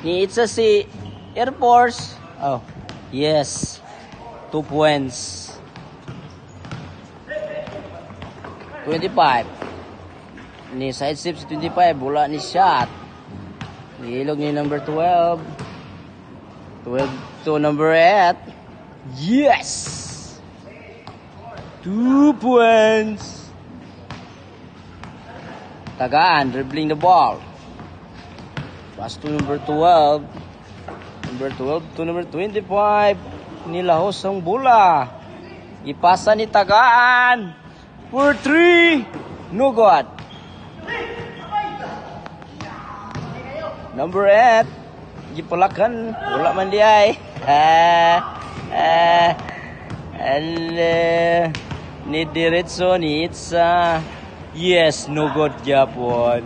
Ni Itza si Air Force. Oh, yes. 2 points. 25. Ni side step si 25. Bola ni shot. Ilog ni number 12. 12 to number 8. Yes! 2 points. Tagaan, dribbling the ball. Pass to number 12. Number 12 to number 25. Nilahos ang bola. Ipasa ni Tagaan. For 3. No good. Number 8. Gipalakan. Wala man di ay. Ni diretso ni Itza. Yes, no good Japon.